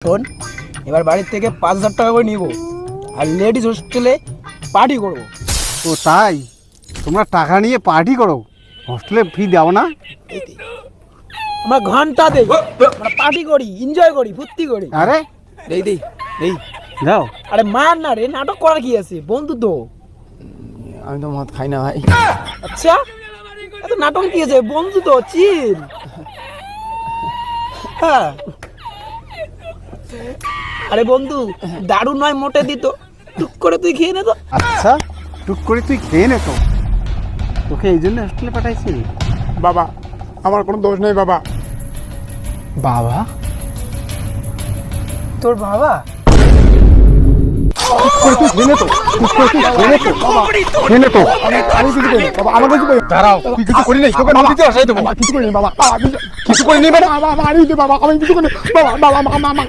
শোন, এবার বাড়ির থেকে 5,000 টাকা করে নিব, আর লেডিস হোস্টেলে পার্টি করবো। ও তাই, তোমরা টাকা নিয়ে পার্টি করো, হোস্টেলে ফি দাও না? আমরা ঘন্টা দেই, আমরা পার্টি করি, এনজয় করি, ফুর্তি করি। আরে দেই দেই দেই। দাও। আরে মার না রে, নাটক করার কি আছে, বন্ধু তো। আমি তো মদ খাই না ভাই। আচ্ছা, এত নাটক কি আছে, বন্ধু তো, চিল। হ্যাঁ, আরে বন্ধু দারুণ নয়, মোটে দিত, টুক করে তুই খেয়ে নে তো। আচ্ছা, টুক করে তুই খেয়ে নে তো, তোকে এই জন্য হোস্টেলে পাঠাইছি? বাবা, আমার কোনো দোষ নেই বাবা। বাবা? তোর বাবা? টুক করে তুই খেয়ে নে তো, টুক করে তুই খেয়ে নে তো, খেয়ে নে তো। আমি কিছু করি বাবা, আমার কিছু করি। দাঁড়াও, তুই কিছু করি নাই, তোকে নদীতে আসাই দেবো। কিছু করি বাবা, কিছু করি নি মানে? বাবা, বাবা, বাবা, আমি কিছু করি বাবা, আমি কিছু করি বাবা, বাবা, মা, মা, মা।